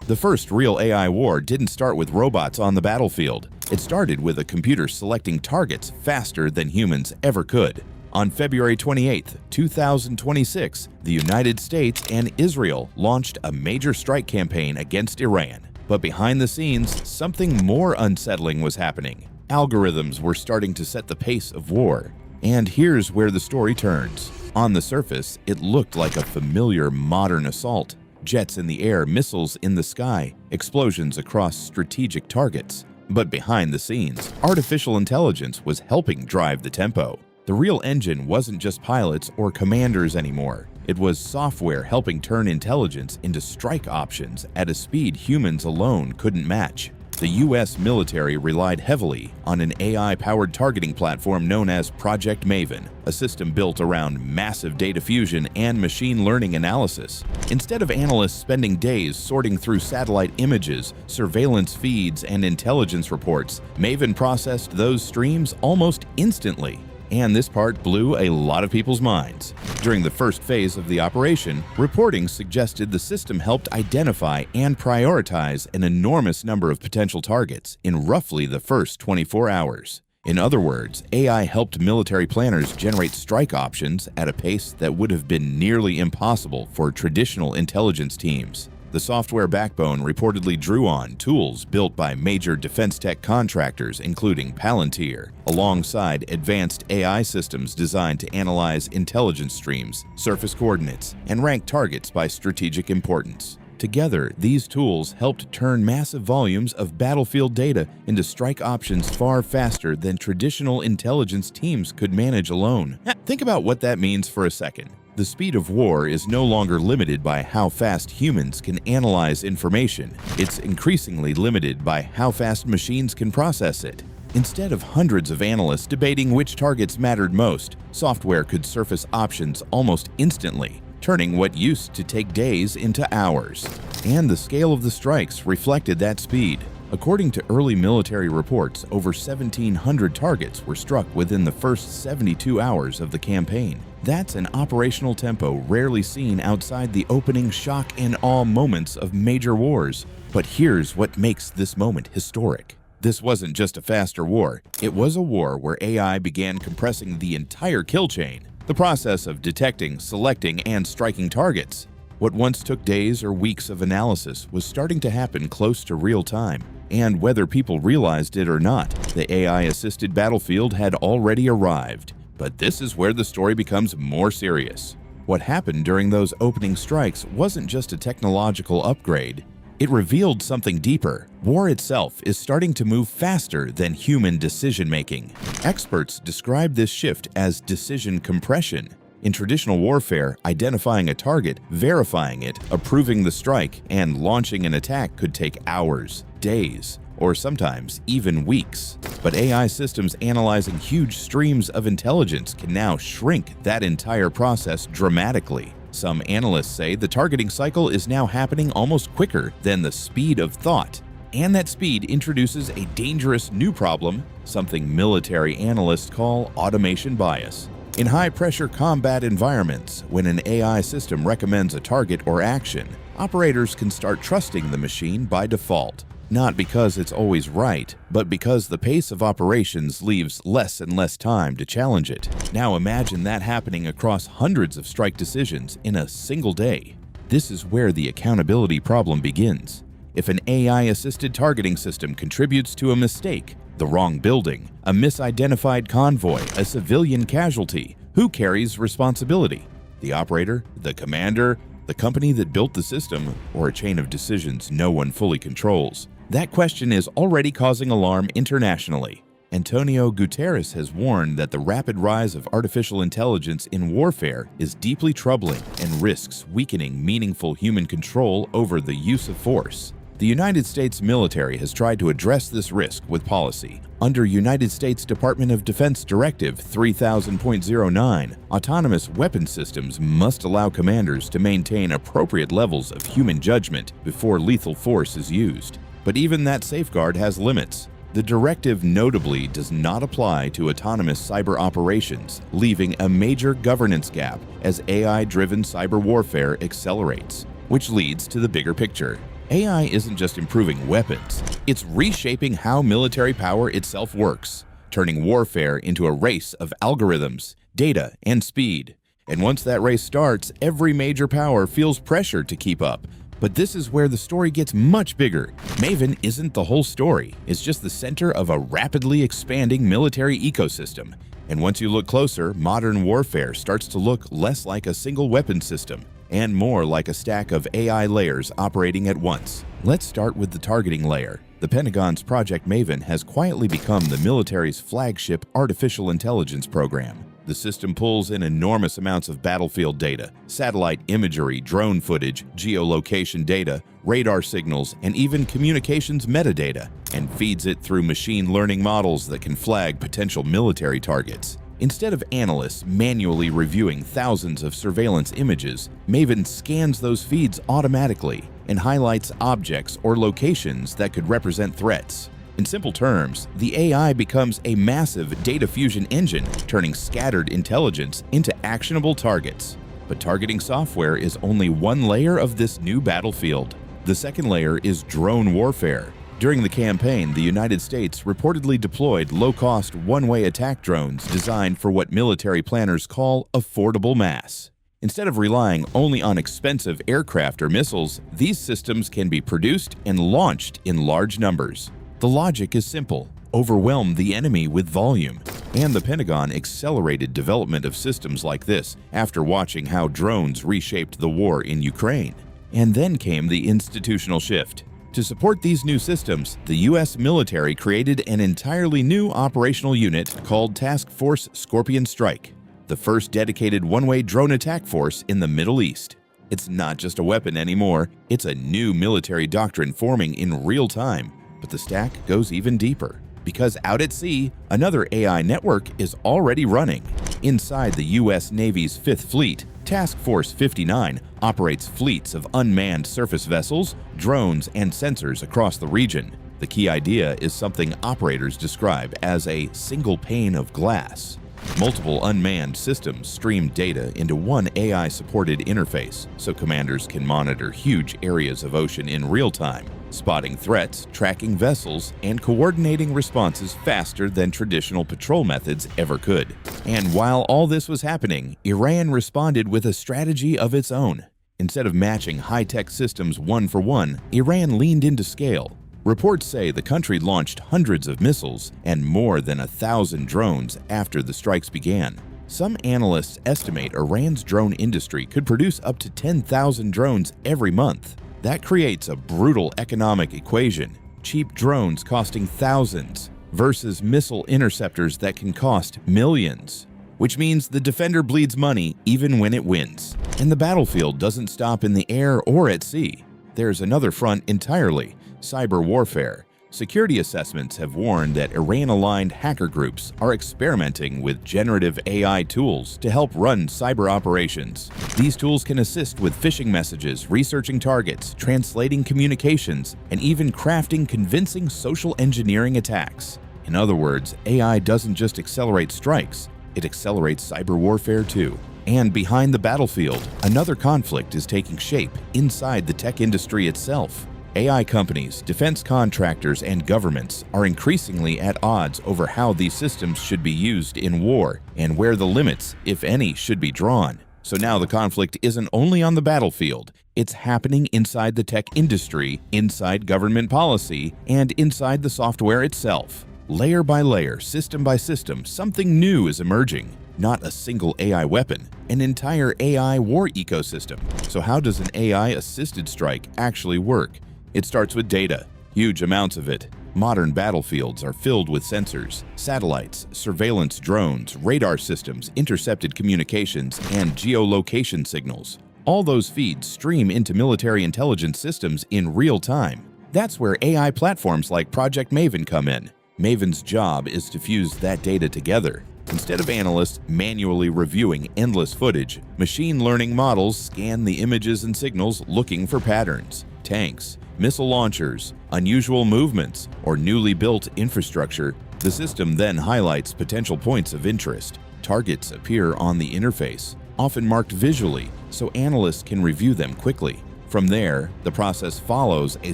The first real AI war didn't start with robots on the battlefield. It started with a computer selecting targets faster than humans ever could. On February 28, 2026, the United States and Israel launched a major strike campaign against Iran. But behind the scenes, something more unsettling was happening. Algorithms were starting to set the pace of war. And here's where the story turns. On the surface, it looked like a familiar modern assault. Jets in the air, missiles in the sky, explosions across strategic targets. But behind the scenes, artificial intelligence was helping drive the tempo. The real engine wasn't just pilots or commanders anymore. It was software helping turn intelligence into strike options at a speed humans alone couldn't match. The US military relied heavily on an AI-powered targeting platform known as Project Maven, a system built around massive data fusion and machine learning analysis. Instead of analysts spending days sorting through satellite images, surveillance feeds, and intelligence reports, Maven processed those streams almost instantly. And this part blew a lot of people's minds. During the first phase of the operation, reporting suggested the system helped identify and prioritize an enormous number of potential targets in roughly the first 24 hours. In other words, AI helped military planners generate strike options at a pace that would have been nearly impossible for traditional intelligence teams. The software backbone reportedly drew on tools built by major defense tech contractors including Palantir, alongside advanced AI systems designed to analyze intelligence streams, surface coordinates, and rank targets by strategic importance. Together, these tools helped turn massive volumes of battlefield data into strike options far faster than traditional intelligence teams could manage alone. Think about what that means for a second. The speed of war is no longer limited by how fast humans can analyze information. It's increasingly limited by how fast machines can process it. Instead of hundreds of analysts debating which targets mattered most, software could surface options almost instantly, turning what used to take days into hours. And the scale of the strikes reflected that speed. According to early military reports, over 1,700 targets were struck within the first 72 hours of the campaign. That's an operational tempo rarely seen outside the opening shock and awe moments of major wars. But here's what makes this moment historic. This wasn't just a faster war. It was a war where AI began compressing the entire kill chain, the process of detecting, selecting, and striking targets. What once took days or weeks of analysis was starting to happen close to real time. And whether people realized it or not, the AI-assisted battlefield had already arrived. But this is where the story becomes more serious. What happened during those opening strikes wasn't just a technological upgrade. It revealed something deeper. War itself is starting to move faster than human decision-making. Experts describe this shift as decision compression. In traditional warfare, identifying a target, verifying it, approving the strike, and launching an attack could take hours, days, or sometimes even weeks. But AI systems analyzing huge streams of intelligence can now shrink that entire process dramatically. Some analysts say the targeting cycle is now happening almost quicker than the speed of thought. And that speed introduces a dangerous new problem, something military analysts call automation bias. In high-pressure combat environments, when an AI system recommends a target or action, operators can start trusting the machine by default. Not because it's always right, but because the pace of operations leaves less and less time to challenge it. Now imagine that happening across hundreds of strike decisions in a single day. This is where the accountability problem begins. If an AI-assisted targeting system contributes to a mistake, the wrong building, a misidentified convoy, a civilian casualty, who carries responsibility? The operator? The commander? The company that built the system? Or a chain of decisions no one fully controls? That question is already causing alarm internationally. Antonio Guterres has warned that the rapid rise of artificial intelligence in warfare is deeply troubling and risks weakening meaningful human control over the use of force. The United States military has tried to address this risk with policy. Under United States Department of Defense Directive 3000.09, autonomous weapon systems must allow commanders to maintain appropriate levels of human judgment before lethal force is used. But even that safeguard has limits. The directive notably does not apply to autonomous cyber operations, leaving a major governance gap as AI-driven cyber warfare accelerates. Which leads to the bigger picture. AI isn't just improving weapons, it's reshaping how military power itself works, turning warfare into a race of algorithms, data, and speed. And once that race starts, every major power feels pressure to keep up. But this is where the story gets much bigger. Maven isn't the whole story, it's just the center of a rapidly expanding military ecosystem. And once you look closer, modern warfare starts to look less like a single weapon system and more like a stack of AI layers operating at once. Let's start with the targeting layer. The Pentagon's Project Maven has quietly become the military's flagship artificial intelligence program. The system pulls in enormous amounts of battlefield data, satellite imagery, drone footage, geolocation data, radar signals, and even communications metadata, and feeds it through machine learning models that can flag potential military targets. Instead of analysts manually reviewing thousands of surveillance images, Maven scans those feeds automatically and highlights objects or locations that could represent threats. In simple terms, the AI becomes a massive data fusion engine, turning scattered intelligence into actionable targets. But targeting software is only one layer of this new battlefield. The second layer is drone warfare. During the campaign, the United States reportedly deployed low-cost one-way attack drones designed for what military planners call affordable mass. Instead of relying only on expensive aircraft or missiles, these systems can be produced and launched in large numbers. The logic is simple: overwhelm the enemy with volume. And the Pentagon accelerated development of systems like this after watching how drones reshaped the war in Ukraine. And then came the institutional shift. To support these new systems, the U.S. military created an entirely new operational unit called Task Force Scorpion Strike, the first dedicated one-way drone attack force in the Middle East. It's not just a weapon anymore, it's a new military doctrine forming in real time. But the stack goes even deeper, because out at sea, another AI network is already running. Inside the U.S. Navy's 5th Fleet, Task Force 59 operates fleets of unmanned surface vessels, drones, and sensors across the region. The key idea is something operators describe as a single pane of glass. Multiple unmanned systems stream data into one AI-supported interface, so commanders can monitor huge areas of ocean in real time, spotting threats, tracking vessels, and coordinating responses faster than traditional patrol methods ever could. And while all this was happening, Iran responded with a strategy of its own. Instead of matching high-tech systems one for one, Iran leaned into scale. Reports say the country launched hundreds of missiles and more than 1,000 drones after the strikes began. Some analysts estimate Iran's drone industry could produce up to 10,000 drones every month. That creates a brutal economic equation: cheap drones costing thousands versus missile interceptors that can cost millions. Which means the defender bleeds money even when it wins. And the battlefield doesn't stop in the air or at sea. There's another front entirely: cyberwarfare. Security assessments have warned that Iran-aligned hacker groups are experimenting with generative AI tools to help run cyber operations. These tools can assist with phishing messages, researching targets, translating communications, and even crafting convincing social engineering attacks. In other words, AI doesn't just accelerate strikes, it accelerates cyber warfare too. And behind the battlefield, another conflict is taking shape inside the tech industry itself. AI companies, defense contractors, and governments are increasingly at odds over how these systems should be used in war and where the limits, if any, should be drawn. So now the conflict isn't only on the battlefield, it's happening inside the tech industry, inside government policy, and inside the software itself. Layer by layer, system by system, something new is emerging. Not a single AI weapon, an entire AI war ecosystem. So how does an AI-assisted strike actually work? It starts with data, huge amounts of it. Modern battlefields are filled with sensors, satellites, surveillance drones, radar systems, intercepted communications, and geolocation signals. All those feeds stream into military intelligence systems in real time. That's where AI platforms like Project Maven come in. Maven's job is to fuse that data together. Instead of analysts manually reviewing endless footage, machine learning models scan the images and signals looking for patterns. Tanks, missile launchers, unusual movements, or newly built infrastructure. The system then highlights potential points of interest. Targets appear on the interface, often marked visually, so analysts can review them quickly. From there, the process follows a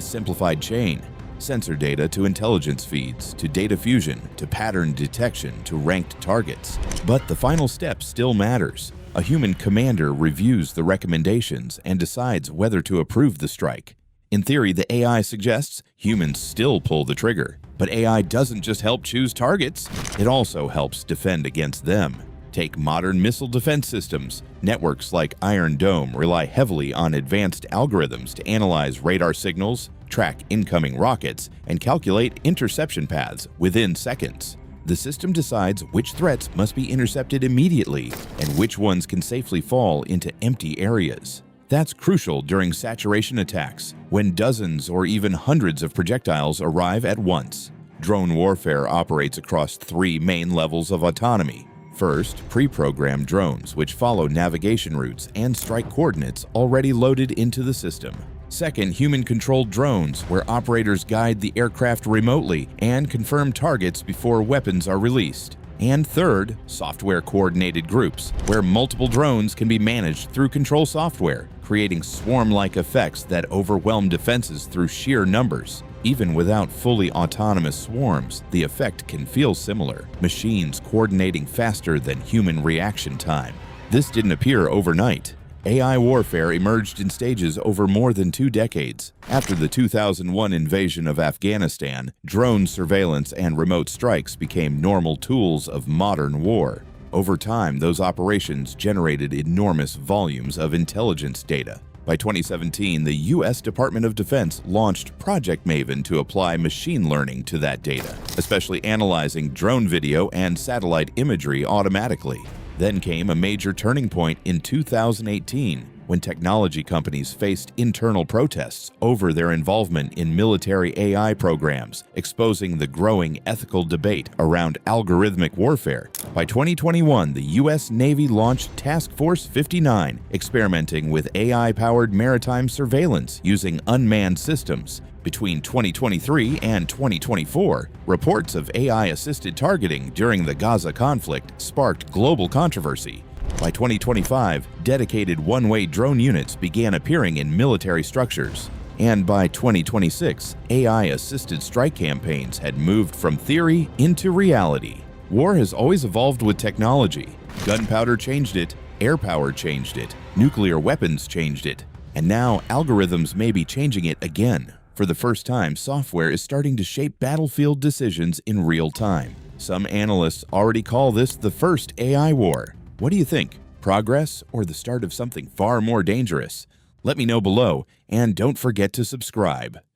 simplified chain: sensor data to intelligence feeds, to data fusion, to pattern detection, to ranked targets. But the final step still matters. A human commander reviews the recommendations and decides whether to approve the strike. In theory, the AI suggests humans still pull the trigger. But AI doesn't just help choose targets, it also helps defend against them. Take modern missile defense systems. Networks like Iron Dome rely heavily on advanced algorithms to analyze radar signals, track incoming rockets, and calculate interception paths within seconds. The system decides which threats must be intercepted immediately and which ones can safely fall into empty areas. That's crucial during saturation attacks, when dozens or even hundreds of projectiles arrive at once. Drone warfare operates across three main levels of autonomy. First, pre-programmed drones, which follow navigation routes and strike coordinates already loaded into the system. Second, human-controlled drones, where operators guide the aircraft remotely and confirm targets before weapons are released. And third, software-coordinated groups, where multiple drones can be managed through control software, creating swarm-like effects that overwhelm defenses through sheer numbers. Even without fully autonomous swarms, the effect can feel similar: machines coordinating faster than human reaction time. This didn't appear overnight. AI warfare emerged in stages over more than 2 decades. After the 2001 invasion of Afghanistan, drone surveillance and remote strikes became normal tools of modern war. Over time, those operations generated enormous volumes of intelligence data. By 2017, the U.S. Department of Defense launched Project Maven to apply machine learning to that data, especially analyzing drone video and satellite imagery automatically. Then came a major turning point in 2018, when technology companies faced internal protests over their involvement in military AI programs, exposing the growing ethical debate around algorithmic warfare. By 2021, the U.S. Navy launched Task Force 59, experimenting with AI-powered maritime surveillance using unmanned systems. Between 2023 and 2024, reports of AI-assisted targeting during the Gaza conflict sparked global controversy. By 2025, dedicated one-way drone units began appearing in military structures. And by 2026, AI-assisted strike campaigns had moved from theory into reality. War has always evolved with technology. Gunpowder changed it, air power changed it, nuclear weapons changed it, and now algorithms may be changing it again. For the first time, software is starting to shape battlefield decisions in real time. Some analysts already call this the first AI war. What do you think? Progress or the start of something far more dangerous? Let me know below, and don't forget to subscribe.